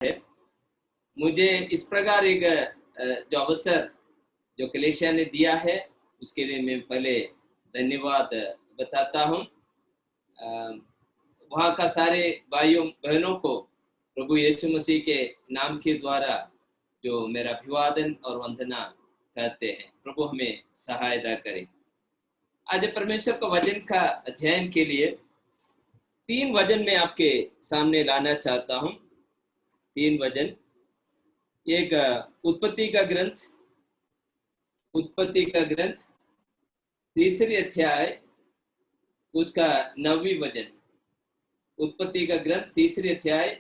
है। मुझे इस प्रकार एक जो अवसर जो कलीसिया ने दिया है उसके लिए मैं पहले धन्यवाद बताता हूँ। वहाँ का सारे भाइयों बहनों को प्रभु यीशु मसीह के नाम के द्वारा जो मेरा अभिवादन और वंदना कहते हैं। प्रभु हमें सहायता करे। आज परमेश्वर का वचन का अध्ययन के लिए 3 वचन में आपके सामने लाना चाहता हूँ। 3 वचन। एक उत्पत्ति का ग्रंथ 3 अध्याय उसका 9वीं वचन। उत्पत्ति का ग्रंथ 3 अध्याय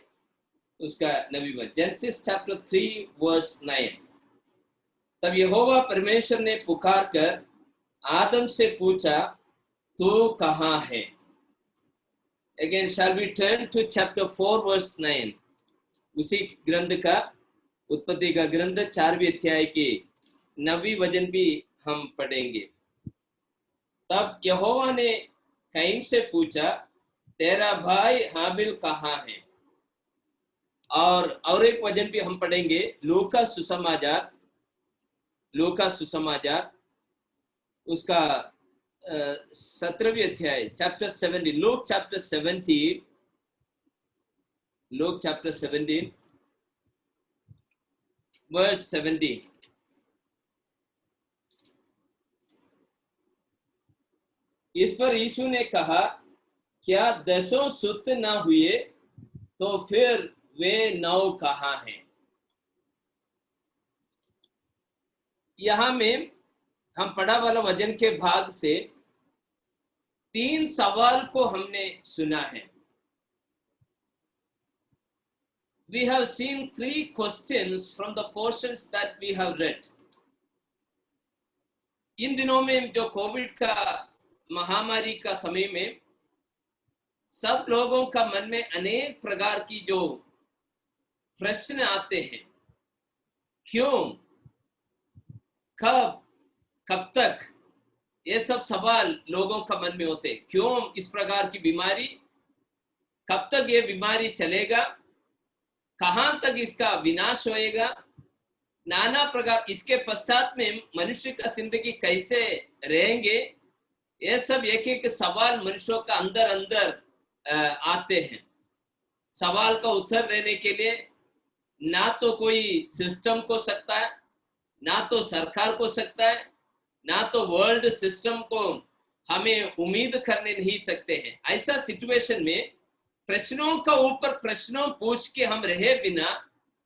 उसका 9वीं वचन। Genesis chapter 3 verse 9। तब यहोवा परमेश्वर ने पुकार कर आदम से पूछा, तू कहाँ है? Again, shall we turn to chapter 4 verse 9? उसी ग्रंथ का उत्पत्ति का ग्रंथ 4वीं अध्याय की 9वीं वचन भी हम पढ़ेंगे। तब यहोवा ने कैन से पूछा, तेरा भाई हाबिल कहाँ है? और एक वचन भी हम पढ़ेंगे, लूका सुसमाचार उसका 17वीं अध्याय चैप्टर 17। Look chapter 17 verse 17। इस पर यीशु ने कहा, क्या 10 सुत ना हुए तो फिर वे 9 कहाँ हैं? यहाँ में हम पढ़ा वाला वचन के भाग से 3 सवाल को हमने सुना है। We have seen 3 questions from the portions that we have read. इन दिनों में जो कोविड का महामारी का समय में सब लोगों का मन में अनेक प्रकार की जो प्रश्न आते हैं। क्यों, कब तक, ये सब सवाल लोगों का मन में होते हैं। क्यों इस प्रकार की बीमारी, कब तक ये बीमारी चलेगा, कहां तक इसका विनाश होएगा, नाना प्रकार, इसके पश्चात में मनुष्य का जिंदगी कैसे रहेंगे, ये सब एक एक सवाल मनुष्यों का अंदर आते हैं। सवाल का उत्तर देने के लिए ना तो कोई सिस्टम को सकता है, ना तो सरकार को सकता है, ना तो वर्ल्ड सिस्टम को हमें उम्मीद करने नहीं सकते हैं। ऐसा सिचुएशन में प्रश्नों का ऊपर प्रश्नों पूछ के हम रहे बिना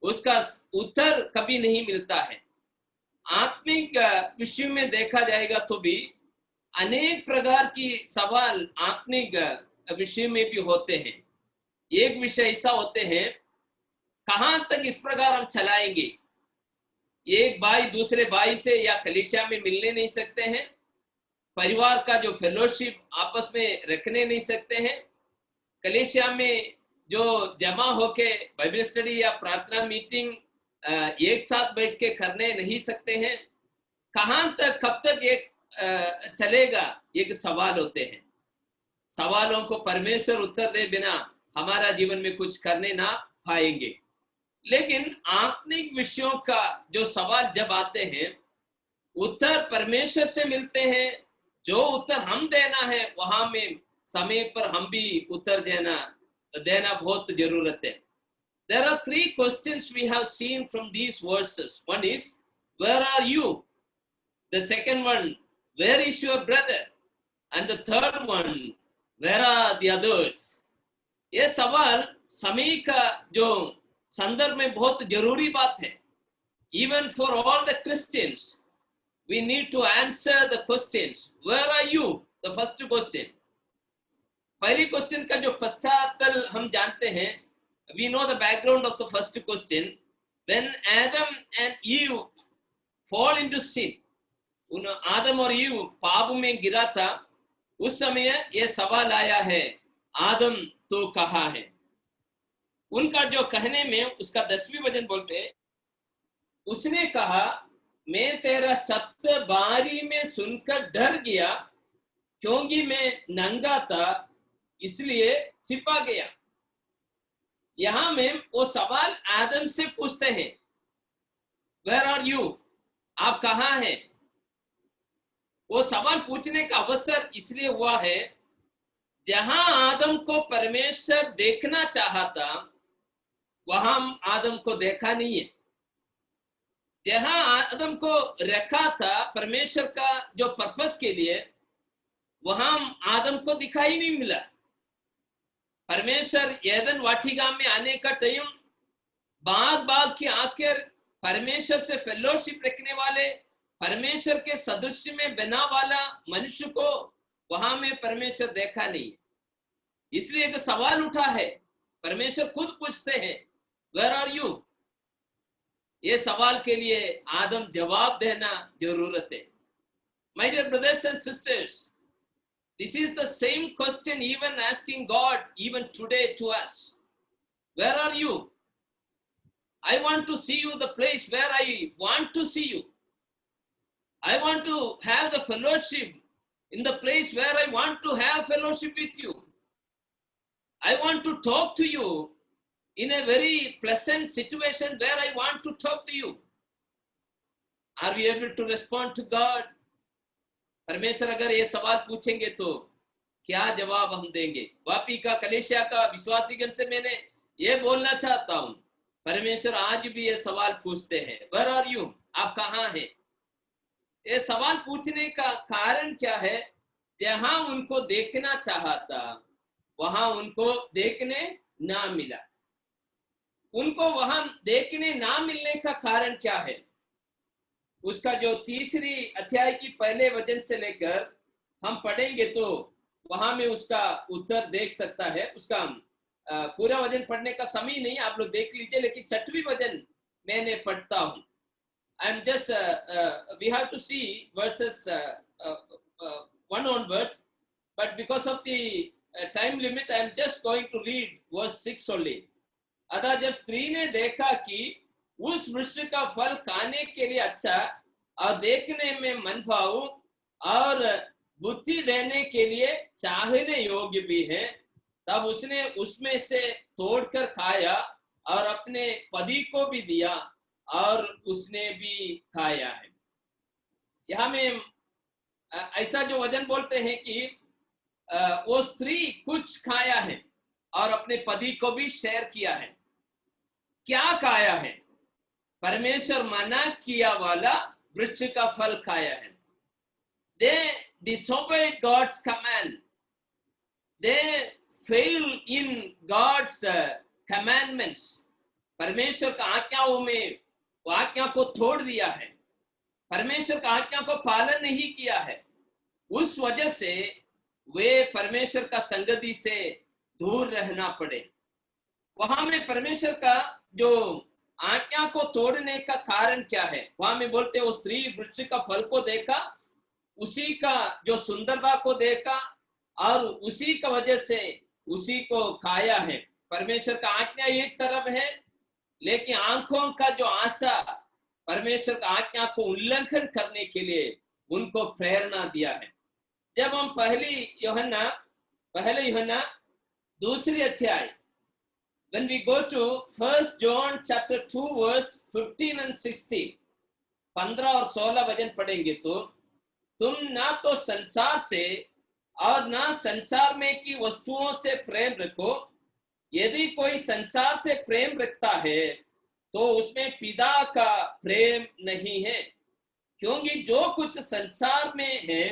उसका उत्तर कभी नहीं मिलता है। आत्मिक विषय में देखा जाएगा तो भी अनेक प्रकार की सवाल आत्मिक विषय में भी होते हैं। एक विषय ऐसा होते हैं, कहां तक इस प्रकार हम चलाएंगे। एक भाई दूसरे भाई से या कलीसिया में मिलने नहीं सकते हैं, परिवार का जो फेलोशिप आपस में रखने नहीं सकते हैं, कलीसिया में जो जमा होके बाइबल स्टडी या प्रार्थना मीटिंग एक साथ बैठ के करने नहीं सकते हैं। कहां तक, कब तक एक चलेगा, एक सवाल होते हैं। सवालों को परमेश्वर उत्तर दे बिना हमारा जीवन में कुछ करने ना पाएंगे। लेकिन आत्मिक विषयों का जो सवाल जब आते हैं, उत्तर परमेश्वर से मिलते हैं। जो उत्तर हम देना है वहां में समय पर हम भी उत्तर देना बहुत जरूरत है। There are 3 questions we have seen from these verses. One is, where are you? The second one, where is your brother? And the third one, where are the others? ये सवाल समय का जो संदर्भ में बहुत जरूरी बात है। Even for all the Christians, we need to answer the questions. Where are you? The first question. पहली क्वेश्चन का जो पश्चातल हम जानते हैं, we know the background of the first question. When Adam and Eve fall into sin, उन आदम और ewe पाप में गिरा था, उस समय ये सवाल आया है, आदम तो कहाँ है? उनका जो कहने में उसका 10वीं वचन बोलते हैं, उसने कहा, मैं तेरा सत्य बारी में सुनकर डर गया, क्योंकि मैं नंगा था इसलिए छिपा गया। यहाँ में वो सवाल आदम से पूछते हैं, वेयर आर यू, आप कहाँ हैं। वो सवाल पूछने का अवसर इसलिए हुआ है, जहां आदम को परमेश्वर देखना चाहा था, वहां आदम को देखा नहीं है। जहां आदम को रखा था परमेश्वर का जो पर्पस के लिए, वहां आदम को दिखाई नहीं मिला। परमेश्वर एदन वाटिका में आने का टाइम, बाग बाग की आकर परमेश्वर से फेलोशिप रखने वाले, परमेश्वर के सदृश्य में बना वाला मनुष्य को वहां में परमेश्वर देखा नहीं। इसलिए एक सवाल उठा है, परमेश्वर खुद पूछते हैं, वेयर आर यू। ये सवाल के लिए आदम जवाब देना जरूरत है। My dear brothers and sisters, this is the same question even asking God even today to us. Where are you? I want to see you the place where I want to see you. I want to have the fellowship in the place where I want to have fellowship with you. I want to talk to you in a very pleasant situation where I want to talk to you. Are we able to respond to God? परमेश्वर अगर ये सवाल पूछेंगे तो क्या जवाब हम देंगे। वापी का कलेशिया का विश्वासीगण से मैंने ये बोलना चाहता हूं, परमेश्वर आज भी ये सवाल पूछते हैं, वेयर आर यू, आप कहाँ हैं। ये सवाल पूछने का कारण क्या है, जहां उनको देखना चाहा था वहां उनको देखने ना मिला। उनको वहां देखने ना मिलने का कारण क्या है, उसका जो तीसरी अध्याय की पहले वचन से लेकर हम पढ़ेंगे तो वहां में उसका उत्तर देख सकता है। उसका पूरा वचन पढ़ने का समय नहीं, आप लोग देख लीजिए, लेकिन छठवीं वचन मैंने पढ़ता हूं। I am just we have to see verses 1 onwards, but because of the time limit I am just going to read verse 6 only. अतः जब स्त्री ने देखा कि उस वृक्ष का फल खाने के लिए अच्छा और देखने में मनभाऊ और बुद्धि देने के लिए चाहने योग्य भी है, तब उसने उसमें से तोड़कर खाया और अपने पति को भी दिया और उसने भी खाया है। यहाँ में ऐसा जो वचन बोलते हैं कि वो स्त्री कुछ खाया है और अपने पति को भी शेयर किया है। क्या खाया है? परमेश्वर मना किया वाला वृक्ष का फल खाया है। They disobeyed God's command. They failed in God's commandments. परमेश्वर का आज्ञाओं में वो आज्ञा को तोड़ दिया है, परमेश्वर का आज्ञा को पालन नहीं किया है। उस वजह से वे परमेश्वर का संगति से दूर रहना पड़े। वहां में परमेश्वर का जो आज्ञा को तोड़ने का कारण क्या है, वहां में बोलते हैं वो स्त्री वृक्ष का फल को देखा, उसी का जो सुंदरता को देखा और उसी का वजह से उसी को खाया है। परमेश्वर का आज्ञा एक तरफ है, लेकिन आंखों का जो आशा परमेश्वर का आज्ञा को उल्लंघन करने के लिए उनको प्रेरणा दिया है। जब हम पहले यूहन्ना दूसरी अध्याय, when we go to 1 John chapter 2 verse 15 and 16, 15 और 16 वचन पढ़ेंगे तो, तुम ना तो संसार से और ना संसार में की वस्तुओं से प्रेम रखो। यदि कोई संसार से प्रेम रखता है तो उसमें पिता का प्रेम नहीं है, क्योंकि जो कुछ संसार में है,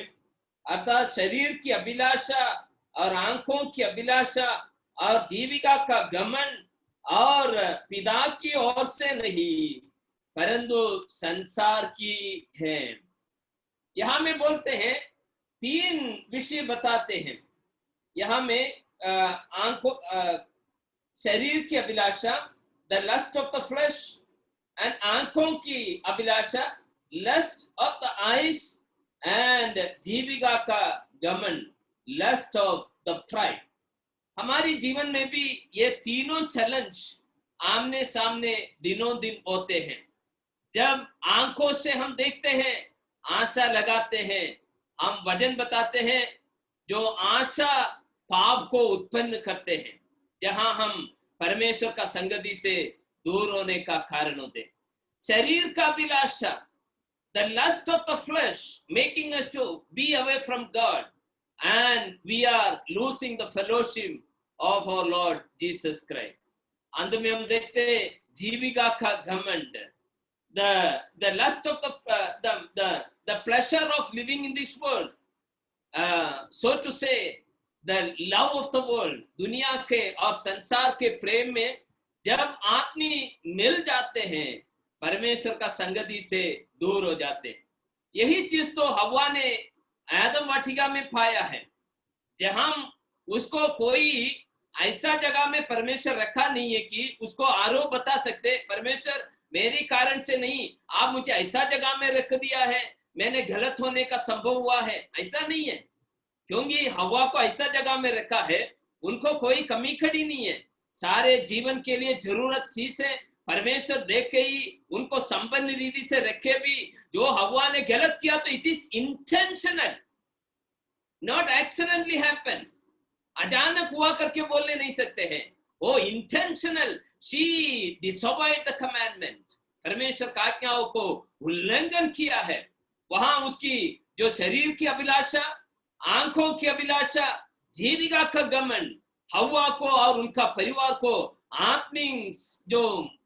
अर्थात शरीर की अभिलाषा और आंखों की अभिलाषा और जीविका का घमंड और पिता की ओर से नहीं परंतु संसार की है। यहाँ में बोलते हैं 3 विषय बताते हैं। यहाँ में आंखों शरीर की अभिलाषा, the lust of the flesh, and आंखों की अभिलाषा, lust of the eyes, and जीविका का घमंड, लस्ट ऑफ द प्राइड। हमारी जीवन में भी ये तीनों चैलेंज आमने सामने दिनों दिन होते हैं। जब आंखों से हम देखते हैं, आशा लगाते हैं, हम वजन बताते हैं, जो आशा पाप को उत्पन्न करते हैं। जहां हम परमेश्वर का संगति से दूर होने का कारण होते। शरीर का अभिलाषा, the lust of the flesh, making us to be away from God, and we are losing the fellowship of our Lord Jesus Christ. अंत में हम देखते हैं जीविका का घमंड, the lust of the pleasure of living in this world, so to say, the love of the world, दुनिया के और संसार के प्रेम में जब आदमी मिल जाते हैं, परमेश्वर का संगति से दूर हो जाते हैं। यही चीज तो हव्वा ने आदम वाटिका में पाया है, जहां उसको कोई ऐसा जगह में परमेश्वर रखा नहीं है कि उसको आरोप बता सकते, परमेश्वर मेरे कारण से नहीं, आप मुझे ऐसा जगह में रख दिया है, मैंने गलत होने का संभव हुआ है, ऐसा नहीं है। क्योंकि हव्वा को ऐसा जगह में रखा है, उनको कोई कमी खड़ी नहीं है, सारे जीवन के लिए जरूरत चीज है, परमेश्वर देख के ही उनको संपन्न रीति से रखे भी। जो हव्वा ने गलत किया तो it is intentional, not accidentally happen, अचानक हुआ करके बोलने नहीं सकते हैं, वो intentional, she disobeyed the commandment, परमेश्वर की आज्ञाओं को उल्लंघन किया है। वहां उसकी जो शरीर की अभिलाषा, आंखों की अभिलाषा, जीविका का घमंड हव्वा को और उनका परिवार को आत्मिक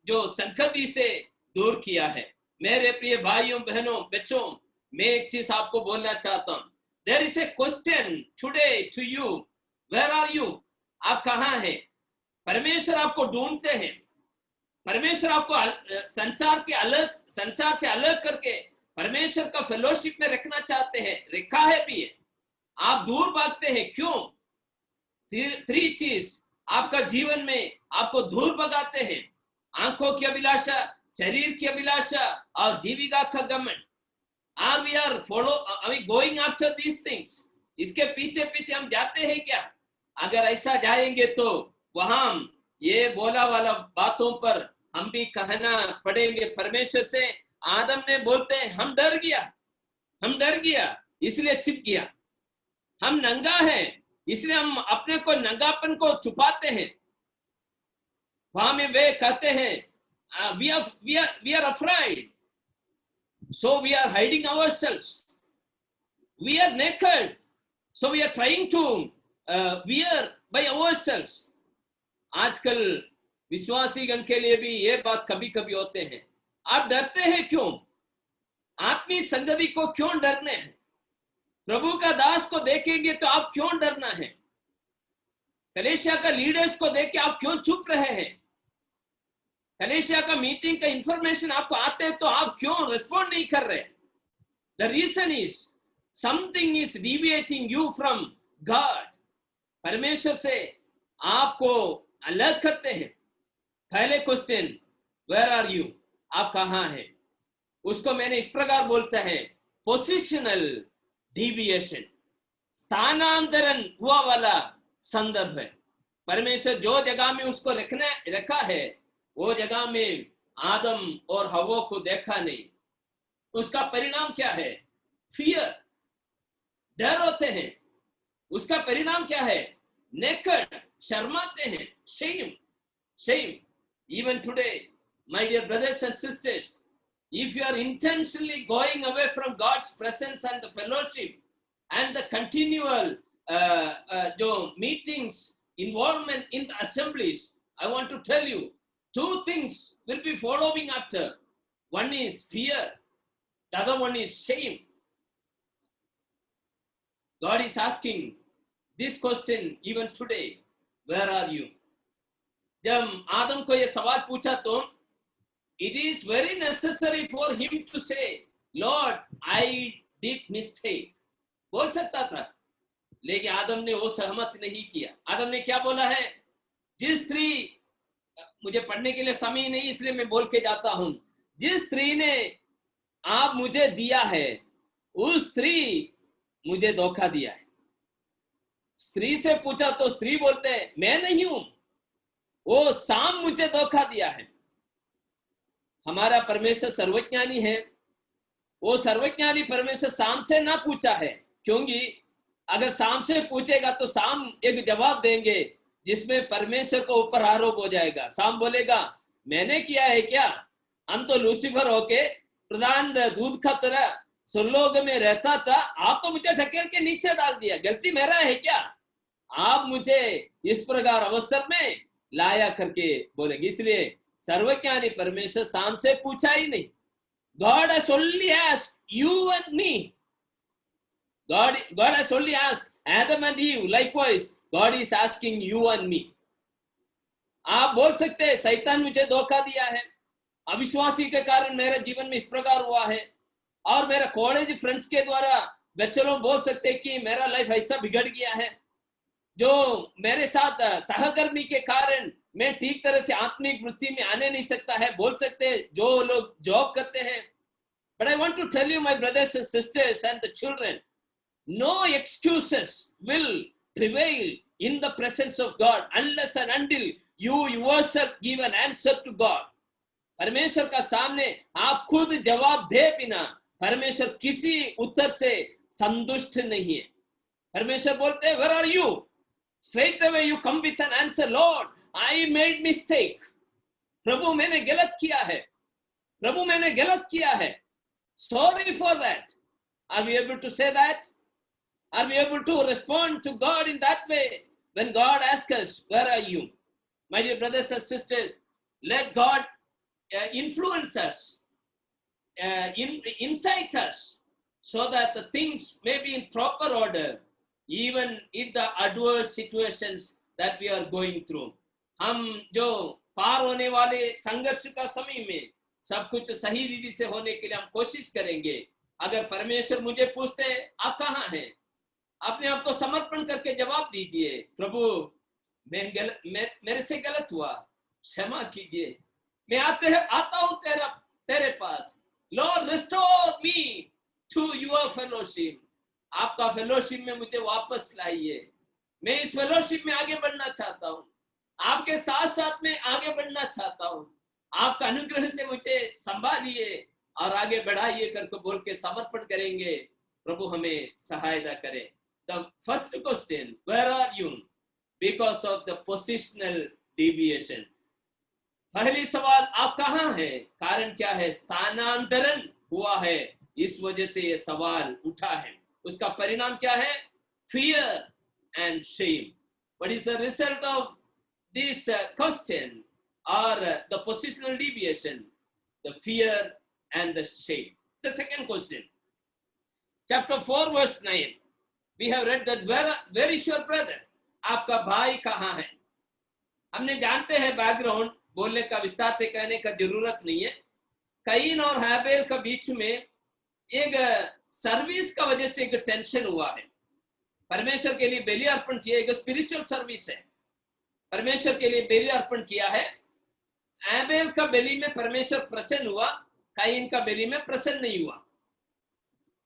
जो संगति से दूर किया है। मेरे प्रिय भाइयों बहनों बच्चों, मैं एक चीज आपको बोलना चाहता हूं। There is a question today to you, where are you? आप कहां हैं? परमेश्वर आपको ढूंढते हैं, परमेश्वर आपको संसार से अलग करके परमेश्वर का फेलोशिप में रखना चाहते हैं, रखा है भी है। आप दूर भागते हैं, क्यों? 3 चीज आपका जीवन में आपको दूर भगाते हैं, आंखों की अभिलाषा, शरीर की अभिलाषा और जीविका का घमंड। We are going after these things, इसके पीछे पीछे हम जाते हैं क्या? अगर ऐसा जाएंगे तो वहां ये बोला वाला बातों पर हम भी कहना पड़ेंगे परमेश्वर से। आदम ने बोलते हैं हम डर गया इसलिए छिप गया, हम नंगा है इसलिए हम अपने को नंगापन को छुपाते हैं। वहां में वे कहते हैं we are afraid, so we are hiding ourselves, we are naked, so we are trying to wear by ourselves। आजकल विश्वासीगण के लिए भी ये बात कभी कभी होते हैं। आप डरते हैं क्यों? आत्मीय संगति को क्यों डरने हैं? प्रभु का दास को देखेंगे तो आप क्यों डरना है? कलीसिया का लीडर्स को देख के आप क्यों चुप रहे हैं? कलीसिया का मीटिंग का इंफॉर्मेशन आपको आते हैं तो आप क्यों रिस्पॉन्ड नहीं कर रहे? The reason is something is deviating you from God. परमेश्वर से आपको अलग करते हैं। पहले क्वेश्चन, वेयर आर यू? आप कहां हैं? उसको मैंने इस प्रकार बोलता है, पोजिशनल डिविएशन, स्थानांतरण हुआ वाला संदर्भ है। परमेश्वर जो जगह में उसको रखा है वो जगह में आदम और हव्वा को देखा नहीं। उसका परिणाम क्या है? फियर, डर होते हैं। उसका परिणाम क्या है? नेकेड, शर्माते हैं, shame। Even today, my dear brothers and sisters, if you are intentionally going away from God's presence and the fellowship and the continual meetings, involvement in the assemblies, I want to tell you, 2 things will be following after. One is fear, the other one is shame. God is asking this question even today, where are you? जब आदम को ये सवाल पूछा तो it is very necessary for him to say, Lord, I did mistake. बोल सकता था, लेकिन आदम ने वो सहमत नहीं किया। आदम ने क्या बोला है? जिस स्त्री, मुझे पढ़ने के लिए समय नहीं इसलिए मैं बोल के जाता हूं, जिस स्त्री ने आप मुझे दिया है उस स्त्री मुझे धोखा दिया है। स्त्री से पूछा तो स्त्री बोलते हैं मैं नहीं हूं, वो साम मुझे धोखा दिया है। हमारा परमेश्वर सर्वज्ञानी है, वो सर्वज्ञानी परमेश्वर साम से ना पूछा है, क्योंकि अगर साम से पूछेगा तो साम एक जवाब देंगे, जिसमें परमेश्वर को ऊपर आरोप हो जाएगा। शाम बोलेगा मैंने किया है क्या? हम तो लूसीफर होके प्रधान दूध का तरह सुरलोक में रहता था, आप तो मुझे ढकेल के नीचे डाल दिया, गलती मेरा है क्या? आप मुझे इस प्रकार अवसर में लाया करके बोलेंगे। इसलिए सर्वज्ञानी परमेश्वर शाम से पूछा ही नहीं। God has only asked you and me. God has only asked Adam and Eve. Likewise, God is asking you and me. आप बोल सकते हैं शैतान मुझे धोखा दिया है, अविश्वासी के कारण मेरे जीवन में इस प्रकार हुआ है, और मेरे कॉलेज फ्रेंड्स के द्वारा बच्चे लोग बोल सकते हैं कि मेरा लाइफ ऐसा बिगड़ गया है, जो मेरे साथ सहकर्मी के कारण मैं ठीक तरह से आत्मिक वृत्ति में आने नहीं सकता है, बोल सकते हैं जो लोग जॉब करते हैं। But I want to tell you, my brothers and sisters and the children, no excuses will prevail in the presence of God unless and until you yourself give an answer to God. परमेश्वर का सामने आप खुद जवाब दे बिना परमेश्वर किसी उत्तर से संतुष्ट नहीं है। परमेश्वर बोलते हैं, where are you? Straight away you come with an answer, Lord, I made mistake. प्रभु मैंने गलत किया है, प्रभु मैंने गलत किया है, sorry for that. Are we able to say that? Are we able to respond to God in that way when God asks us, where are you? My dear brothers and sisters, let God influence us, incite us, so that the things may be in proper order, even in the adverse situations that we are going through. हम जो पार होने वाले संघर्ष का समय में सब कुछ सही रीति से होने के लिए हम कोशिश करेंगे। अगर परमेश्वर मुझे पूछते आप कहाँ हैं, अपने आप को समर्पण करके जवाब दीजिए, प्रभु मेरे से गलत हुआ, क्षमा कीजिए, मैं आता हूँ तेरे पास। Lord restore me to your fellowship, आपका फेलोशिप में मुझे वापस लाइए। मैं इस फेलोशिप में आगे बढ़ना चाहता हूँ, आपके साथ साथ में आगे बढ़ना चाहता हूँ, आपका अनुग्रह से मुझे संभालिए और आगे बढ़ाइए करके बोल के समर्पण करेंगे। प्रभु हमें सहायता करें। The first question, where are you? Because of the positional deviation. पहली सवाल आप कहाँ हैं? कारण क्या है? स्थानांतरण हुआ है, इस वजह से ये सवाल उठा है। उसका परिणाम क्या है? Fear and shame. What is the result of this question or the positional deviation? The fear and the shame. The second question, chapter 4 verse 9, we have read that where is your brother? आपका भाई कहाँ है? हमने जानते हैं background, बोलने का विस्तार से कहने का जरूरत नहीं है। कईन और हैबेल का बीच में एक सर्विस का वजह से एक टेंशन हुआ है। परमेश्वर के लिए बलि अर्पण किया, एक स्पिरिचुअल सर्विस है, परमेश्वर के लिए बलि अर्पण किया है। हैबेल का बलि में परमेश्वर प्रसन्न हुआ, कईन का बलि में प्रसन्न नहीं हुआ।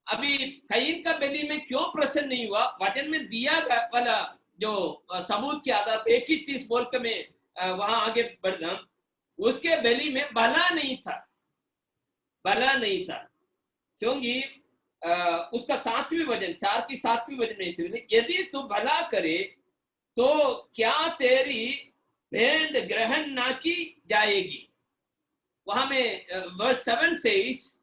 अभी कईन का बलि में क्यों प्रसन्न नहीं हुआ? वचन में दिया वाला जो सबूत के आधार पर एक ही चीज बोल के मैं वहां आगे बढ़ा, उसके बलि में भला नहीं था, भला नहीं था, क्योंकि उसका 7वीं वचन, 4 की 7वीं वचन में इसलिए, यदि तू भला करे तो क्या तेरी भेंट ग्रहण ना की जाएगी। वहां में verse 7 says,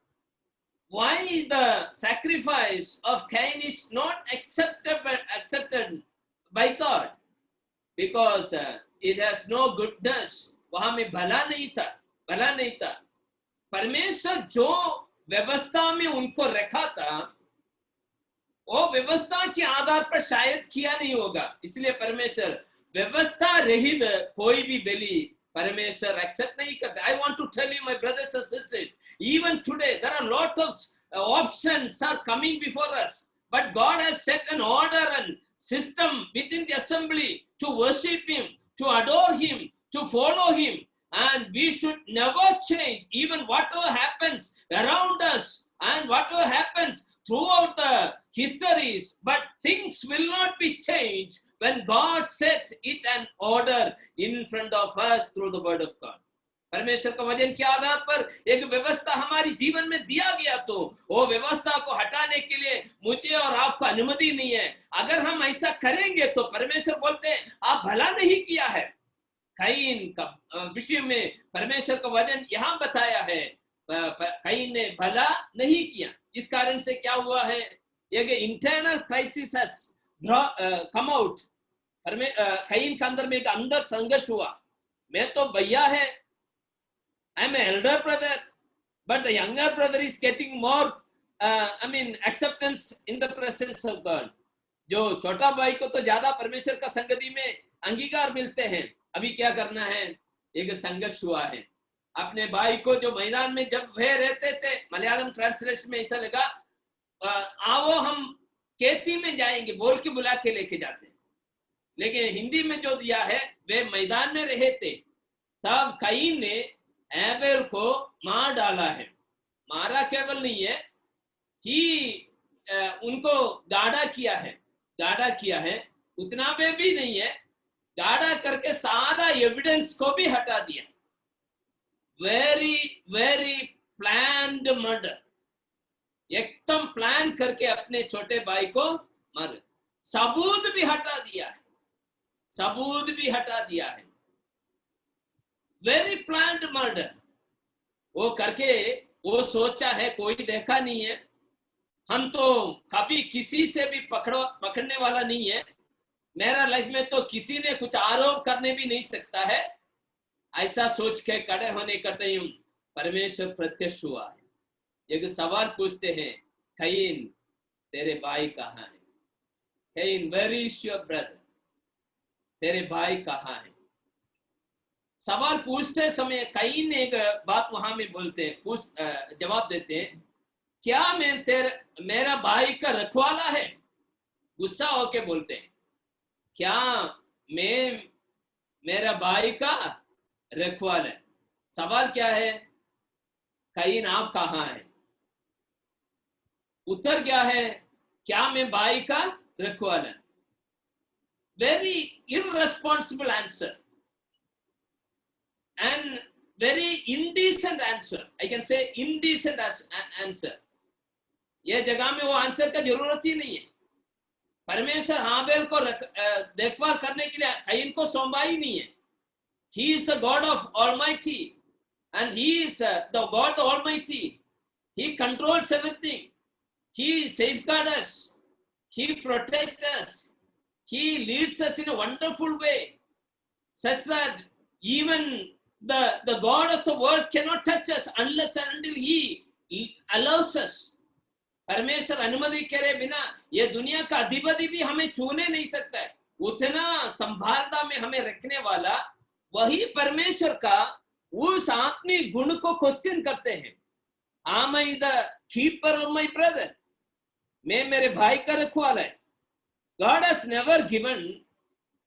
why the sacrifice of Cain is not accepted by God? Because it has no goodness. वहां में भला नहीं था, भला नहीं था। परमेश्वर जो व्यवस्था में उनको रखा था, वो व्यवस्था के आधार पर शायद किया नहीं होगा, इसलिए परमेश्वर व्यवस्था रहित कोई भी बलि परमेश्वर एक्सेप्ट नहीं करता। I want to tell you, my brothers and sisters, even today there are a lot of options are coming before us, but God has set an order and system within the assembly to worship Him, to adore Him, to follow Him, and we should never change, even whatever happens around us and whatever happens throughout the histories, but things will not be changed when God set it an order in front of us through the word of God. परमेश्वर का वचन के आधार पर एक व्यवस्था हमारी जीवन में दिया गया, तो वो व्यवस्था को हटाने के लिए मुझे और आपको अनुमति नहीं है। अगर हम ऐसा करेंगे तो परमेश्वर बोलते हैं आप भला नहीं किया है। कैन का विषय में परमेश्वर का वचन यहाँ बताया है, कैन ने भला नहीं किया। इस कारण से क्या हुआ है, एक internal crisis has come out. Can के अंदर में एक अंदर संघर्ष हुआ। मैं तो भैया है, I am an elder brother, but the younger brother is getting more, acceptance in the presence of God. जो छोटा भाई को तो ज्यादा परमेश्वर का संगति में अंगीकार मिलते हैं। अभी क्या करना है, एक संघर्ष हुआ है। अपने भाई को जो मैदान में जब वे रहते थे, मलयालम ट्रांसलेशन में ऐसा लगा, आओ हम खेती में जाएंगे बोल के बुला के लेके जाते हैं, लेकिन हिंदी में जो दिया है वे मैदान में रहे थे। तब कैन ने एबेल को मार डाला है। मारा केवल नहीं है कि उनको गाढ़ा किया है, उतना भी नहीं है, गाढ़ा करके सारा एविडेंस को भी हटा दिया। वेरी वेरी प्लान्ड मर्डर, एकदम प्लान करके अपने छोटे भाई को मार, सबूत भी हटा दिया है। वेरी प्लान्ड मर्डर वो करके, वो सोचा है कोई देखा नहीं है, हम तो कभी किसी से भी पकड़ने वाला नहीं है, मेरा लाइफ में तो किसी ने कुछ आरोप करने भी नहीं सकता है। ऐसा सोच के खड़े होने का टाइम परमेश्वर प्रत्यक्ष हुआ है। एक सवाल पूछते हैं, कैन तेरे भाई कहाँ है? Can wear is your brother? तेरे भाई कहाँ है? सवाल पूछते समय कैन एक बात वहां में बोलते हैं, जवाब देते हैं, क्या मैं मेरा भाई का रखवाला है? गुस्सा होके बोलते हैं, क्या मैं मेरा भाई का रखवाला है? सवाल क्या है, कैन आप कहाँ है? उत्तर क्या है, क्या मैं भाई का रखवाला? Very irresponsible answer and very indecent answer. I can say indecent answer. यह जगह में वो आंसर का जरूरत ही नहीं है। परमेश्वर हाबेल को देखभाल करने के लिए कैन को सौंपा ही नहीं है। He is the God of Almighty and he is the God Almighty. He controls everything. He safeguards us. He protects us. He leads us in a wonderful way, such that even the God of the world cannot touch us unless and until He allows us. परमेश्वर अनुमति करे बिना ये दुनिया का अधिपति भी हमें छूने नहीं सकता है। उतना संभालता में हमें रखने वाला वही परमेश्वर का उस आत्मिक गुण को क्वेश्चन करते हैं। Am I the keeper of my brother? मैं मेरे भाई का रखवाला है। God has never given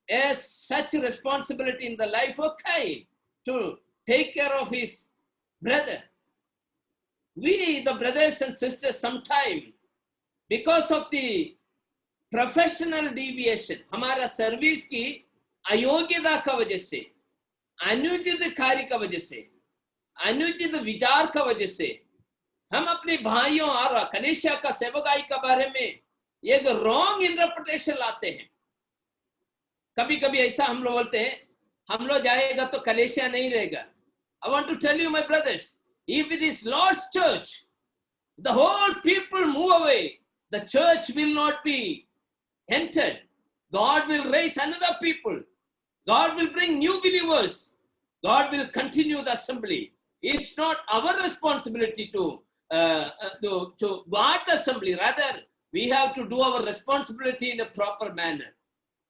a such responsibility in the life of Cain to take care of his brother. We, the brothers and sisters, sometime because of the professional deviation, हमारा service की अयोग्यता का वजह से, अनुचित कार्य का वजह से, अनुचित विचार का वजह से, हम अपने भाइयों और कलीसिया का सेवकाई के बारे में एक रॉन्ग इंटरप्रिटेशन लाते हैं। कभी कभी ऐसा हम लोग बोलते हैं, हम लोग जाएगा तो कलीसिया नहीं रहेगा। I want to tell you, my brothers, if it is Lord's church, the whole people move away, the church will not be entered. God will raise another people. God will bring new believers. God will continue the assembly. It's not our responsibility to guard the assembly. Rather, we have to do our responsibility in a proper manner.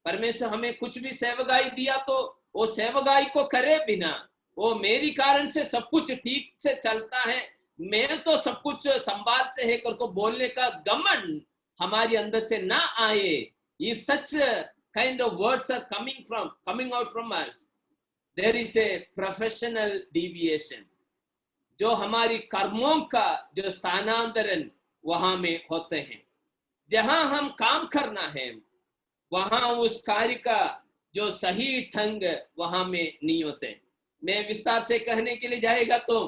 परमेश्वर हमें कुछ भी सेवकाई दिया तो वो सेवकाई को करे बिना, वो मेरी कारण से सब कुछ ठीक से चलता है, मैं तो सब कुछ संभालते हैं करके बोलने का घमंड हमारे अंदर से ना आए। If such kind of words are coming out from us, there is a professional deviation. जो हमारी कर्मों का जो स्थानांतरण वहां में होते हैं, जहां हम काम करना है वहां उस कार्य का जो सही ढंग वहां में नहीं होते। मैं विस्तार से कहने के लिए जाएगा तो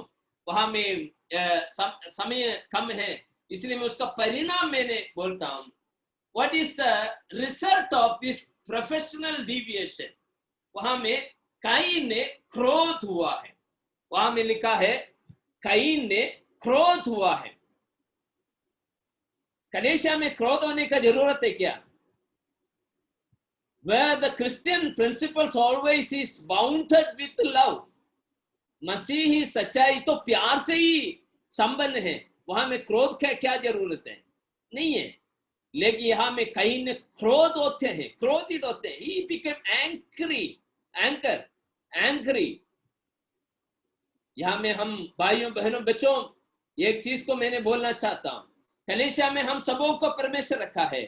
वहां में समय कम है, इसलिए मैं उसका परिणाम मैंने बोलता हूं. What is the result of this professional deviation? वहां में काइन ने क्रोध हुआ है. वहां में लिखा है काइन ने क्रोध हुआ है. कलीसिया में क्रोध होने का जरूरत है क्या? Where the Christian principles always is bounded with love. मसीही सच्चाई तो प्यार से ही संबंध है, वहां में क्रोध का क्या जरूरत है? नहीं है. लेकिन यहां में कहीं ने क्रोध होते हैं, क्रोधित होते हैं. He became angry. यहां में हम भाइयों बहनों बच्चों एक चीज को मैंने बोलना चाहता हूं. कलीसिया में हम सबों को परमेश्वर रखा है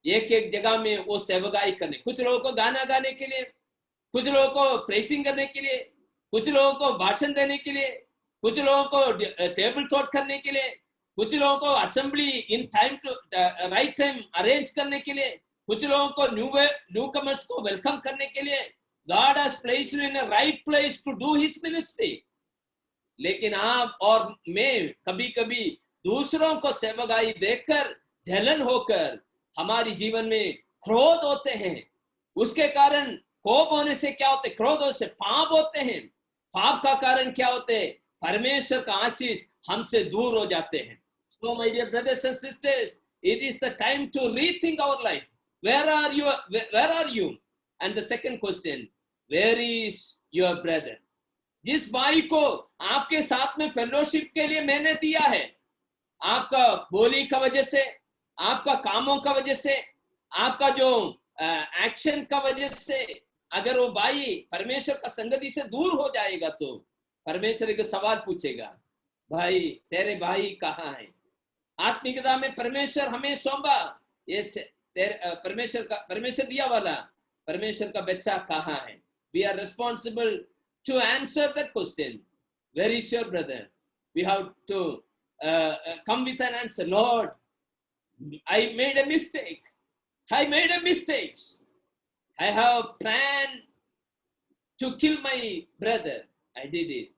एक एक जगह में वो सेवकाई करने. कुछ लोगों को गाना गाने के लिए, कुछ लोगों को प्रेसिंग करने के लिए, कुछ लोगों को भाषण देने के लिए, कुछ लोगों को टेबल टॉक करने के लिए, कुछ लोगों को assembly in time to right time arrange करने के लिए, कुछ लोगों को न्यू कमर्स को वेलकम करने के लिए. God has placed you in a right place to do His ministry. लेकिन आप और मैं कभी कभी दूसरों को सेवकाई देखकर जलन होकर हमारी जीवन में क्रोध होते हैं. उसके कारण कोप होने से क्या होते? क्रोध होने से पाप होते हैं. पाप का कारण क्या होते हैं? परमेश्वर का आशीष हमसे दूर हो जाते हैं. So my dear brothers and sisters, it is the time to rethink our life. Where are you? And the second question, where is your brother? जिस भाई को आपके साथ में फेलोशिप के लिए मैंने दिया है, आपका बोली का वजह से, आपका कामों का वजह से, आपका जो एक्शन का वजह से अगर वो भाई परमेश्वर का संगति से दूर हो जाएगा तो परमेश्वर एक सवाल पूछेगा, भाई तेरे भाई कहाँ है? आत्मिकता में परमेश्वर हमें सौंपा ये परमेश्वर दिया वाला परमेश्वर का बच्चा कहाँ है? We are responsible to answer that question. Where is your brother? We have to come with an answer. Lord, I made a mistake. I have planned to kill my brother. I did it.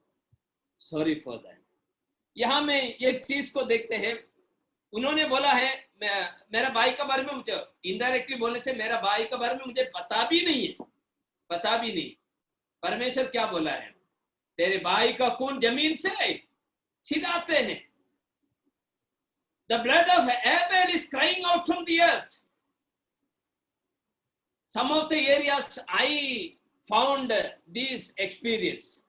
Sorry for that. यहाँ में एक चीज को देखते हैं. उन्होंने बोला है मेरा भाई के बारे में, मुझे इनडायरेक्टली बोलने से मेरा भाई के बारे में मुझे पता भी नहीं. परमेश्वर क्या बोला है? तेरे भाई का खून जमीन से छिलाते हैं. The blood of Abel is crying out from the earth. Some of the areas I found this experience.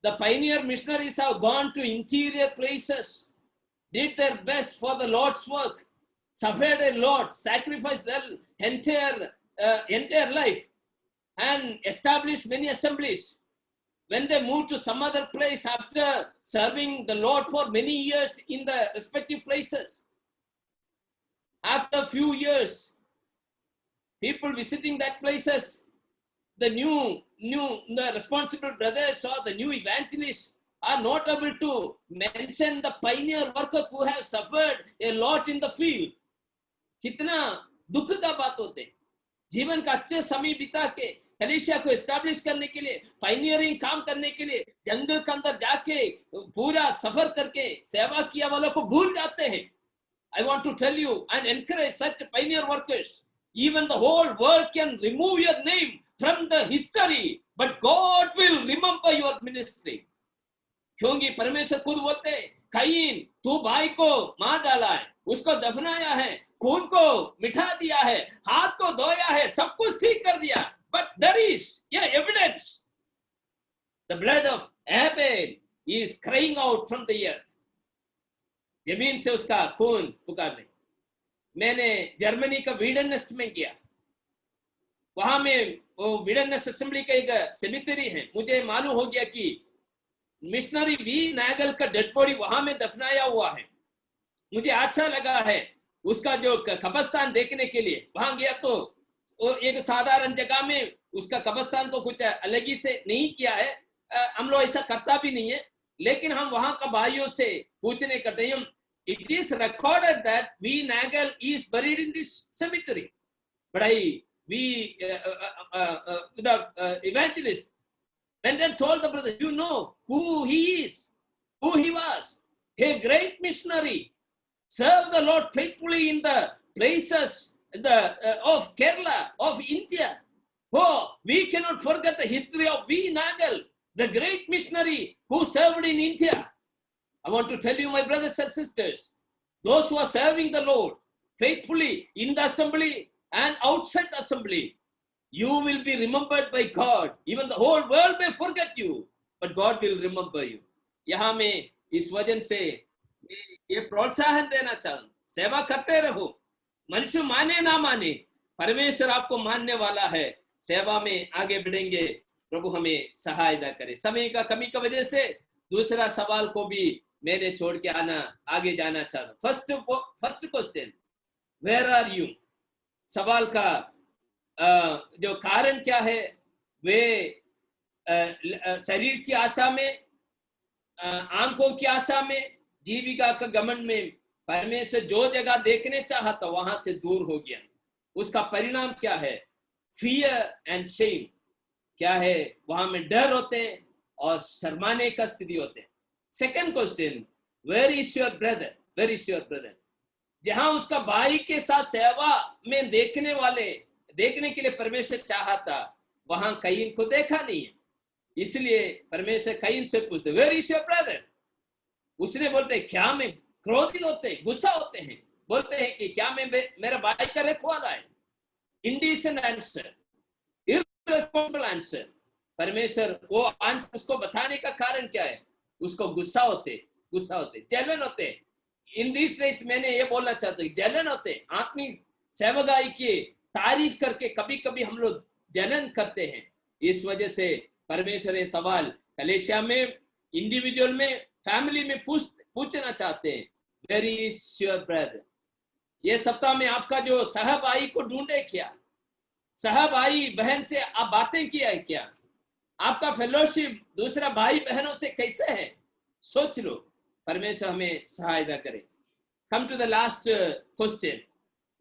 The pioneer missionaries have gone to interior places, did their best for the Lord's work, suffered a lot, sacrificed their entire life, and established many assemblies. When they moved to some other place after serving the Lord for many years in the respective places, after a few years, people visiting that places, the responsible brothers or the new evangelists are not able to mention the pioneer workers who have suffered a lot in the field. कितना दुख का बात होते. जीवन का अच्छे समय बिता के कलीसिया को एस्टैब्लिश करने के लिए, पाइनियरिंग काम करने के लिए जंगल के अंदर जाके पूरा सफर करके सेवा किया वालों को भूल जाते हैं. I want to tell you and encourage such pioneer workers. Even the whole world can remove your name from the history, but God will remember your ministry. क्योंकि परमेश्वर खुद बोलते हैं, काइन तू भाई को मार डाला है, उसको दफनाया है, खून को मिटा दिया है, हाथ को धोया है, सब कुछ ठीक कर दिया. But there is evidence. The blood of Abel is crying out from the earth. जमीन से उसका खून पुकारने. मैंने जर्मनी का वीडननेस्ट में किया. वहां में वो वीडननेस्ट असेंबली का एक सेमिटरी है. मुझे मालूम हो गया कि मिशनरी वी नागल का डेड बॉडी वहां में दफनाया हुआ है. मुझे अच्छा लगा है उसका जो कब्रिस्तान देखने के लिए. वहां गया तो एक साधारण जगह में उसका कब्रिस्तान को कुछ अलग ही से नहीं किया है. हम लोग ऐसा करता भी नहीं है, लेकिन हम वहां का भाइयों से पूछने का time, it is recorded that V. Nagel is buried in this cemetery. But the evangelist went and told the brother, you know who he is, who he was, a great missionary, served the Lord faithfully in the places of Kerala, of India. Oh, we cannot forget the history of V. Nagal, the great missionary who served in India. I want to tell you, my brothers and sisters, those who are serving the Lord faithfully in the assembly and outside the assembly, you will be remembered by God. Even the whole world may forget you, but God will remember you. यहाँ में इस वजन से ये प्रोत्साहन देना चाहूँ, सेवा करते रहो, मनुष्य माने ना माने, परमेश्वर आपको मानने वाला है। सेवा में आगे बढ़ेंगे, प्रभु हमें सहायता करे। समय का कमी की वजह से दूसरा सवाल को भी मैंने छोड़ के आगे जाना चाहता। First question, where are you? सवाल का जो कारण क्या है? वे शरीर की आशा में, आंखों की आशा में, जीविका का घमंड में परमेश्वर जो जगह देखने चाहा था वहां से दूर हो गया। उसका परिणाम क्या है? Fear and Shem. क्या है? वहां में डर होते हैं और शर्माने का स्थिति होते हैं। Second question, where is your brother? Where is your brother? जहां उसका भाई के साथ सेवा में देखने के लिए परमेश्वर चाहा था, वहां कईन को देखा नहीं है। इसलिए परमेश्वर कईन से पूछते, वेयर इज योर ब्रदर? उसने बोलते, क्या मैं क्रोधित होते, गुस्सा होते हैं, बोलते हैं कि क्या मैं मेरा भाई का रखवाला है। Indecent answer, irresponsible answer. परमेश्वर वो आंसर उसको बताने का कारण क्या है? उसको गुस्सा होते, जलन होते। इन दिस डेज मैंने ये बोलना चाहता हूँ, जलन होते। आत्मिक सेवकाई की तारीफ करके कभी कभी हम लोग जलन करते हैं। इस वजह से परमेश्वर ये सवाल कलीसिया में, इंडिविजुअल में, फैमिली में पूछना चाहते हैं, वेयर इज योर ब्रदर? ये सप्ताह में आपका जो सहभाई को ढूंढे क्या? सहभाई बहन से आप बातें किया है क्या? आपका फेलोशिप दूसरा भाई बहनों से कैसे है? सोच लो। परमेश्वर हमें सहायता करे। Come to the last question,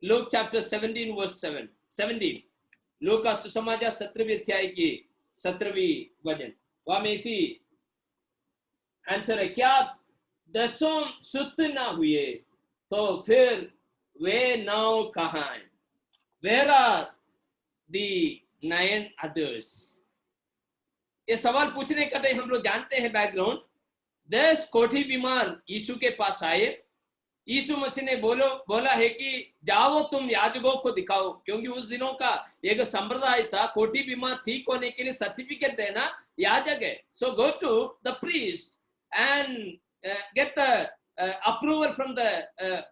Luke chapter 17 verse 17। Luke का सुसमाचार 17वें अध्याय की 17वीं वचन, वहां में इसी आंसर है, क्या 10 सुत ना हुए तो फिर वे 9 कहां हैं? Where are the 9 others? ये सवाल पूछने का हम लोग जानते हैं बैकग्राउंड। 10 कोठी बीमार यीशु के पास आए। यीशु मसीह ने बोला है कि जाओ तुम याजकों को दिखाओ, क्योंकि उस दिनों का एक संप्रदाय था, कोठी बीमार ठीक होने के लिए सर्टिफिकेट देना याजक है। So go to the priest and get the approval from the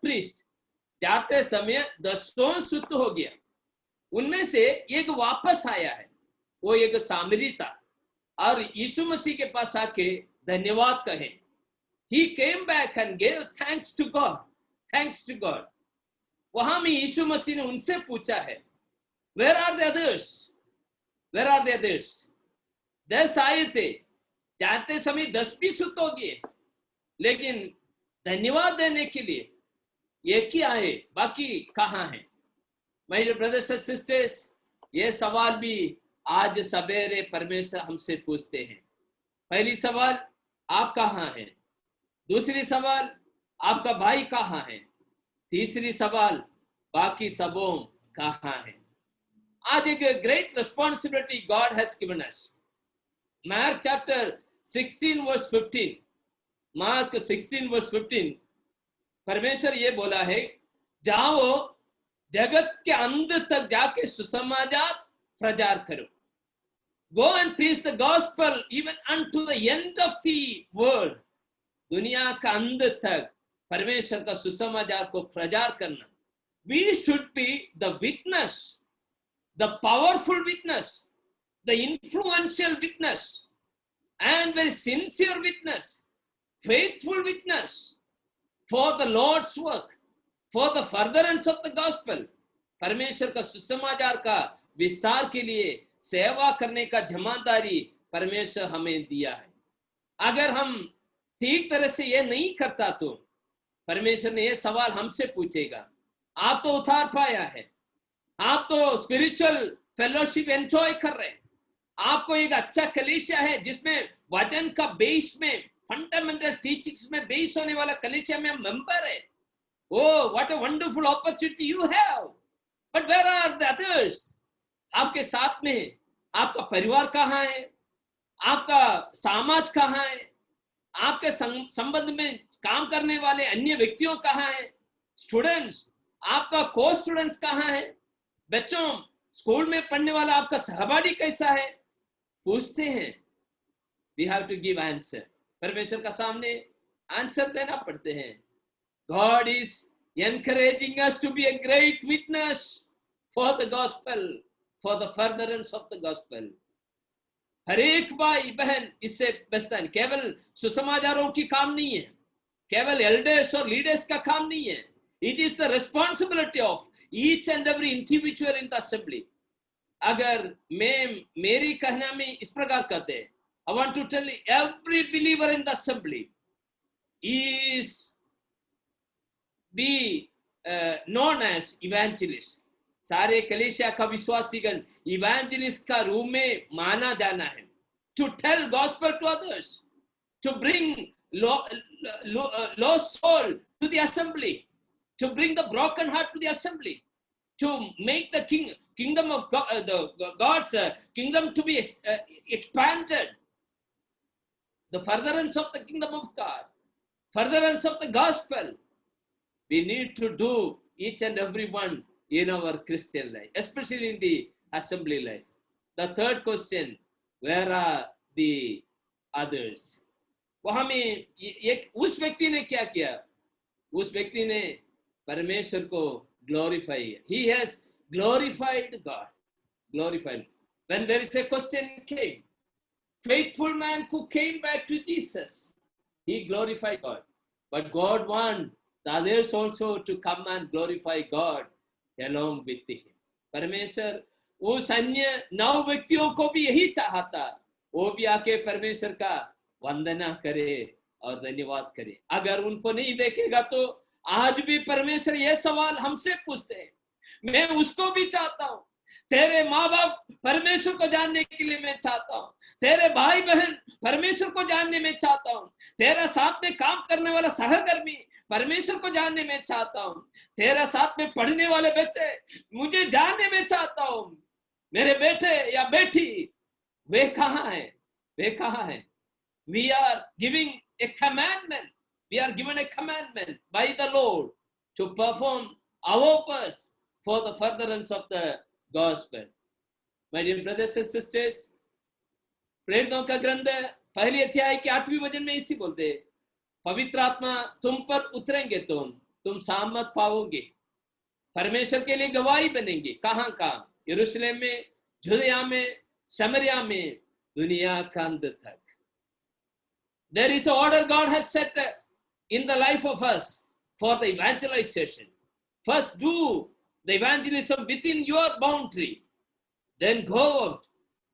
priest. जाते समय 10 शुद्ध हो गया। उनमें से एक वापस आया है, वो एक सामरी था, और यीशु मसीह के पास आके धन्यवाद कहें। He came back and gave thanks to God. Thanks to God. वहां में यीशु मसीह ने उनसे पूछा है, Where are the others? Where are the others? 10 आए थे, जाते समय 10 भी शुद्ध हो गए, लेकिन धन्यवाद देने के लिए एक ही आए, बाकी कहाँ हैं? My dear brothers and sisters, ये सवाल भी आज सवेरे परमेश्वर हमसे पूछते हैं। पहली सवाल, आप कहाँ हैं? दूसरी सवाल, आपका भाई कहाँ है? तीसरी सवाल, बाकी सबों कहाँ है? आज एक great responsibility God has given us. Mark chapter 16 verse 15, Mark 16 verse 15, परमेश्वर ये बोला है, जाओ जगत के अंत तक जाके सुसमाचार प्रचार करो। Go and preach the gospel even unto the end of the world. दुनिया का अंत तक परमेश्वर का सुसमाचार को प्रचार करना। We should be the witness, the powerful witness, the influential witness, and very sincere witness, faithful witness for the Lord's work, for the furtherance of the gospel. परमेश्वर का सुसमाचार का विस्तार के लिए सेवा करने का जिम्मेदारी परमेश्वर हमें दिया है। अगर हम ठीक तरह से ये नहीं करता तो परमेश्वर ने ये सवाल हमसे पूछेगा, आप तो उतार पाया है, आप तो स्पिरिचुअल फेलोशिप एंजॉय कर रहे हैं, आपको एक अच्छा कलीसिया है जिसमें वचन का बेस में, फंडामेंटल टीचिंग्स में बेस होने वाला कलीसिया में मेंबर है। Oh, what a wonderful opportunity you have. But where are the others? आपके साथ में आपका परिवार कहाँ है? आपका समाज कहाँ है? आपके संबंध में काम करने वाले अन्य व्यक्तियों कहाँ है? स्टूडेंट्स, आपका को स्टूडेंट्स कहाँ है? बच्चों, स्कूल में पढ़ने वाला आपका सहपाठी कैसा है? पूछते हैं। We have to give answer. परमेश्वर का सामने आंसर देना पड़ते हैं। God is encouraging us to be a great witness for the gospel, for the furtherance of the gospel. हर एक भाई बहन इससे बचता है। केवल सुसमाचारों की काम नहीं है, केवल एल्डर्स और लीडर्स का काम नहीं है। It is the responsibility of each and every individual in the assembly. अगर मेरी कहना में इस प्रकार कहते हैं, I want to tell every believer in the assembly is be known as evangelist. सारे कलीसिया का विश्वासीगण इवेंजलिस्ट का रूप में माना जाना है। To tell gospel to others, to bring lost soul to the assembly, to bring the broken heart to the assembly, to make the kingdom of God, God's kingdom to be expanded. The furtherance of the kingdom of God, furtherance of the gospel. We need to do each and every one in our Christian life, especially in the assembly life. The third question, where are the others? वहां में एक उस व्यक्ति ने क्या किया? उस व्यक्ति ने परमेश्वर को glorify किया. He has glorified God. Glorified. When there is a question came, faithful man who came back to Jesus, he glorified God. But God wants the others also to come and glorify God along with him. परमेश्वर उस अन्य 9 व्यक्तियों को भी यही चाहता, वो भी आके परमेश्वर का वंदना करे और धन्यवाद करे। अगर उनको नहीं देखेगा तो आज भी परमेश्वर ये सवाल हमसे पूछते हैं। मैं उसको भी चाहता हूँ, तेरे माँ बाप परमेश्वर को जानने के लिए मैं चाहता हूँ, तेरे भाई बहन परमेश्वर को जानने में चाहता हूँ, तेरा साथ में काम करने वाला सहकर्मी परमेश्वर को जानने में चाहता हूँ, तेरा साथ में पढ़ने वाले बच्चे मुझे जानने में चाहता हूँ। मेरे बेटे या बेटी वे कहाँ हैं? वे कहाँ हैं? We are giving a commandment. We are given a commandment by the Lord to perform our purpose for the furtherance of the gospel. My dear brothers and sisters, प्रेरितों का ग्रंथ पहली अध्याय के 8वें वचन में इसी बोलते हैं, पवित्र आत्मा तुम पर उतरेंगे, तुम सामर्थ पाओगे, परमेश्वर के लिए गवाही बनेंगे। कहाँ कहाँ? यरूशलेम में, जुदिया में, समरिया में, दुनिया का अंत तक। There is an order God has set in the life of us for the evangelization. First do the evangelism within your boundary, then go out,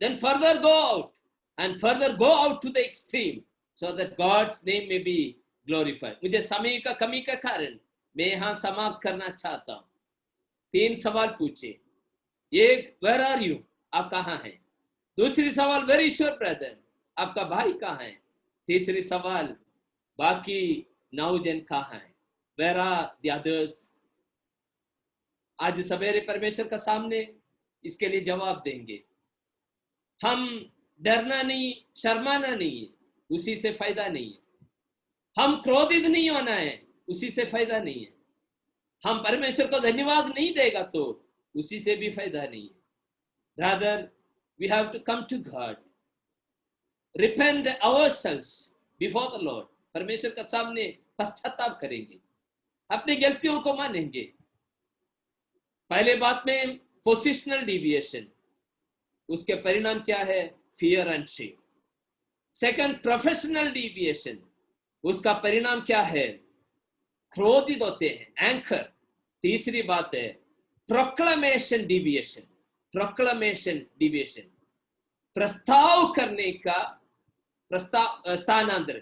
then further go out, and further go out to the extreme, so that God's name may be glorified. मुझे समय का कमी का कारण मैं यहाँ समाप्त करना चाहता हूँ। 3 सवाल पूछे। एक, where are you? आप कहाँ हैं? दूसरी सवाल, where is your brother? आपका भाई कहाँ है? तीसरी सवाल, बाकी 9 जन कहाँ हैं? Where are the others? आज सवेरे परमेश्वर का सामने इसके लिए जवाब देंगे। हम डरना नहीं, शर्माना नहीं है, उसी से फायदा नहीं है। हम क्रोधित नहीं होना है, उसी से फायदा नहीं है। हम परमेश्वर को धन्यवाद नहीं देगा तो उसी से भी फायदा नहीं है। Rather, we have to come to God, repent ourselves before the Lord. परमेश्वर का सामने पश्चाताप करेंगे, अपनी गलतियों को मानेंगे। पहले बात में पोजिशनल डिविएशन, उसके परिणाम क्या है? Fear and Shem. Second, professional deviation, उसका परिणाम क्या है? क्रोधित होते हैं, एंकर। तीसरी बात है प्रोक्लेमेशन डिविएशन। प्रोक्लेमेशन डिविएशन, प्रस्ताव करने का, स्थानांतरण,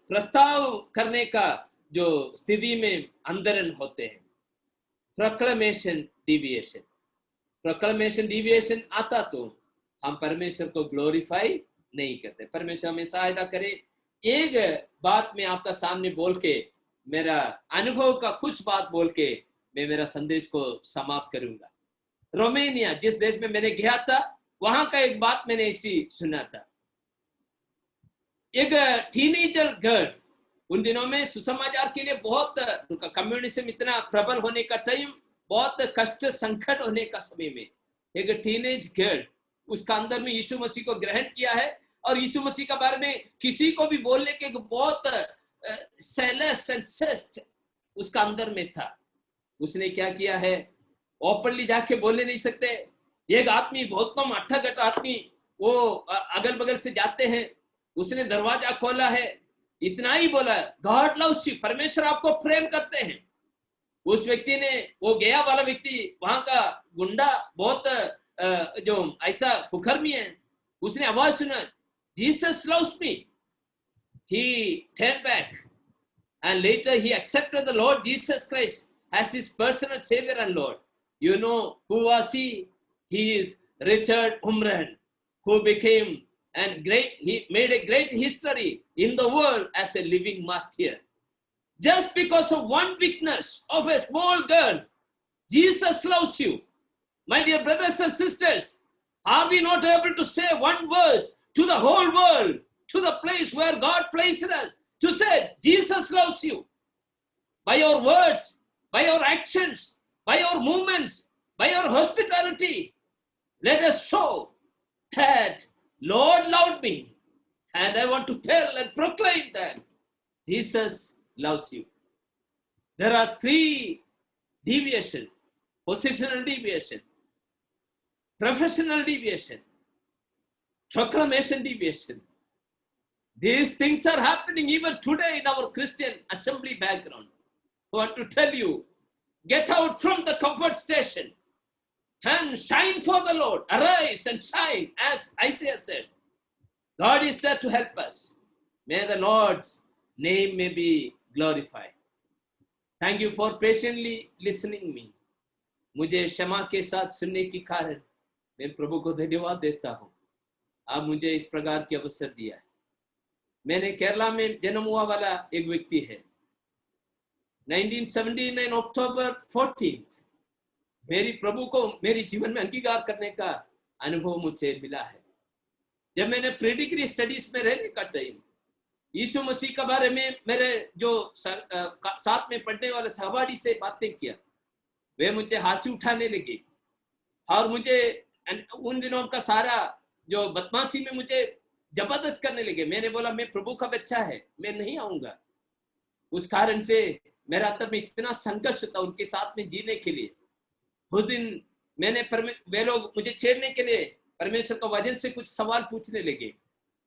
प्रस्ताव करने का जो स्थिति में अंतरण होते हैं। प्रोक्लेमेशन डिविएशन, प्रोक्लेमेशन डिविएशन आता तो हम परमेश्वर को ग्लोरीफाई नहीं करते। परमेश्वर हमें सहायता करे। एक बात मैं आपका सामने बोल के, मेरा अनुभव का कुछ बात बोल के मैं मेरा संदेश को समाप्त करूंगा। रोमानिया जिस देश में मैंने गया था, वहां का एक बात मैंने ऐसी सुना था। एक टीनेजर गर्ल, उन दिनों में सुसमाचार के लिए बहुत, उनका कम्युनिज्म इतना प्रबल होने का टाइम, बहुत कष्ट संकट होने का समय में एक टीनेज गर्ल उसका अंदर में यीशु मसीह को ग्रहण किया है, और यीशु मसीह के बारे में किसी को भी बोलने के बहुत सेलेस्ट उसका अंदर में था। उसने क्या किया है, ओपनली जाके बोलने नहीं सकते। एक आदमी, बहुत कम अट्ठागट आदमी, वो अगल बगल से जाते हैं, उसने दरवाजा खोला है, इतना ही बोला, गॉड लव्स यू, परमेश्वर आपको प्रेम करते हैं। उस व्यक्ति ने, वो गया वाला व्यक्ति, वहां का गुंडा बहुत जो ऐसा कुकर्मी है, उसने आवाज सुना, Jesus loves me. He turned back and later he accepted the Lord Jesus Christ as his personal savior and Lord. You know who was he? He is Richard Umran, who became he made a great history in the world as a living martyr. Just because of one weakness of a small girl, Jesus loves you. My dear brothers and sisters, are we not able to say one verse to the whole world, to the place where God placed us, to say, Jesus loves you? By your words, by your actions, by your movements, by your hospitality, let us show that Lord loved me. And I want to tell and proclaim that Jesus loves you. There are three deviations: positional deviation, professional deviation, proclamation deviation. These things are happening even today in our Christian assembly background. I want to tell you, get out from the comfort station and shine for the Lord. Arise and shine, as Isaiah said. God is there to help us. May the Lord's name may be glorified. Thank you for patiently listening me. मुझे क्षमा के साथ सुनने के कारण मैं प्रभु को धन्यवाद देता हूँ। आप मुझे इस प्रकार की अवसर दिया है। मैंने केरला में जन्म हुआ वाला एक व्यक्ति है। 1979 अक्टूबर 14 मेरी प्रभु को मेरे जीवन में अंगीकार करने का अनुभव मुझे मिला है। जब मैंने प्री डिग्री स्टडीज में रहने का टाइम यीशु मसीह के बारे में मेरे जो साथ में पढ़ने वाले सहपाठी से बातें किया, वे मुझे हंसी उठाने लगे और मुझे उन दिनों का सारा जो बदमाशी में मुझे जबरदस्त करने लगे। मैंने बोला, मैं प्रभु का बच्चा है, मैं नहीं आऊंगा। उस कारण से मेरा अंदर में इतना संघर्ष था उनके साथ में जीने के लिए। उस दिन मैंने वे लोग मुझे छेड़ने के लिए परमेश्वर का वचन से कुछ सवाल पूछने लगे।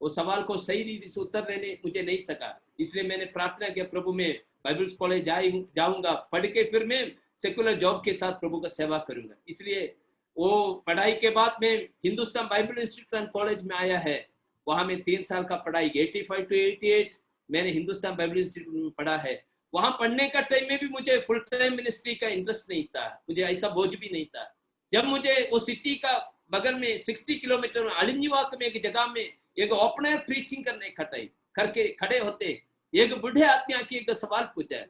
वो सवाल को सही रीति से उत्तर देने मुझे नहीं सका, इसलिए मैंने प्रार्थना किया, प्रभु मैं बाइबल कॉलेज जाऊंगा, पढ़ के फिर मैं सेकुलर जॉब के साथ प्रभु का सेवा करूंगा। इसलिए वो पढ़ाई के बाद में Hindustan Bible institute and college में आया है। वहां में 3 साल का पढ़ाई 85 to 88 मैंने हिंदुस्तान बाइबल इंस्टीट्यूट में पढ़ा है। वहां पढ़ने का टाइम में भी मुझे फुल टाइम मिनिस्ट्री का इंटरेस्ट नहीं था, मुझे ऐसा बोझ भी नहीं था। जब मुझे वो सिटी का बगल में 60 किलोमीटर अलिंजीवाक में एक जगह में एक ओपनर प्रीचिंग करने करके खड़े होते, एक बूढ़े आदमी आके एक सवाल पूछा,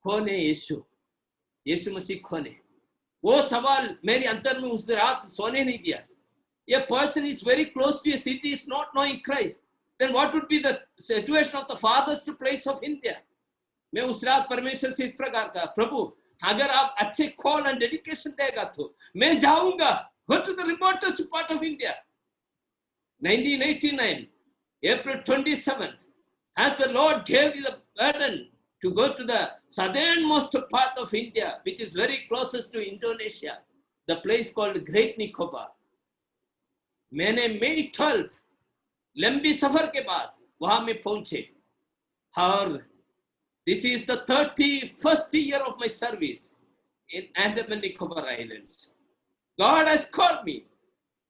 कौन है यीशु? यीशु मसीह कौन है? वो सवाल मेरे अंतर में उस रात सोने नहीं दिया। A person is very close to a city is not knowing Christ, then what would be the situation of the farthest place of India? मैं उस रात परमेश्वर से इस प्रकार का, प्रभु अगर आप अच्छे कॉल एंड डेडिकेशन देगा तो मैं जाऊंगा, go to the remotest part of India. 1989 April 27th, as the Lord gave me the burden to go to the southernmost part of India, which is very closest to Indonesia, the place called Great Nicobar. मैंने May 12th लंबी सफर के बाद वहां में पहुंचे, और this is the 31st year of my service in Andaman and Nicobar Islands. God has called me.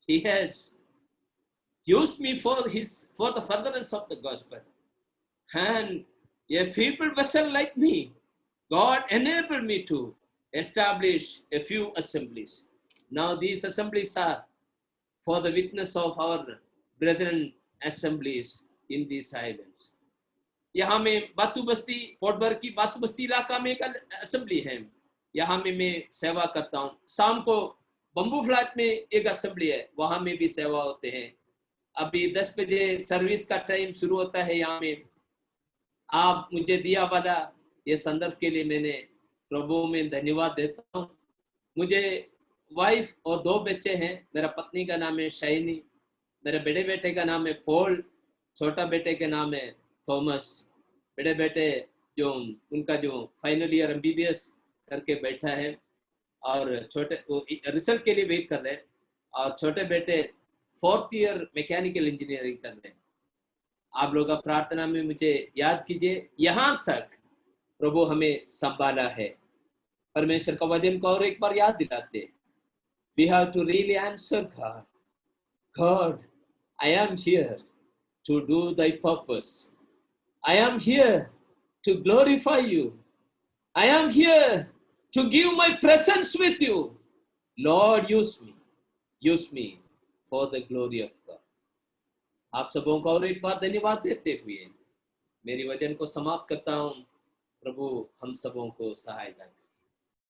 He has used me for the furtherance of the gospel. And a feeble vessel like me, God enabled me to establish a few assemblies. Now these assemblies are for the witness of our brethren assemblies in these islands. यहाँ में बातू बस्ती, पोर्टबर की बातू बस्ती इलाका में एक assembly है, यहाँ में मैं सेवा करता हूँ। शाम को बम्बू फ्लैट में एक असेंबली है, वहाँ में भी सेवा होते हैं। अभी 10 बजे सर्विस का टाइम शुरू होता है यहाँ में। आप मुझे दिया वाला ये संदर्भ के लिए मैंने प्रभु में धन्यवाद देता हूँ। मुझे वाइफ और 2 बच्चे हैं। मेरा पत्नी का नाम है शाइनी, मेरे बड़े बेटे का नाम है पॉल, छोटा बेटे का नाम है थॉमस। बड़े बेटे जो उनका जो फाइनल ईयर MBBS करके बैठा है और छोटे रिजल्ट के लिए वेट कर रहे हैं, और छोटे बेटे 4th ईयर मैकेनिकल इंजीनियरिंग कर रहे हैं। आप लोग प्रार्थना में मुझे याद कीजिए। यहाँ तक प्रभु हमें संभाला है। परमेश्वर का वचन को और एक बार याद दिलाते, we have to really answer God. God, I am here to do thy purpose. I am here to glorify you. I am here to give my presence with you. Lord, use me for the glory of God. आप सबों को और एक बार धन्यवाद देते हुए मेरी वचन को समाप्त करता हूँ। प्रभु हम सबों को सहायता करें।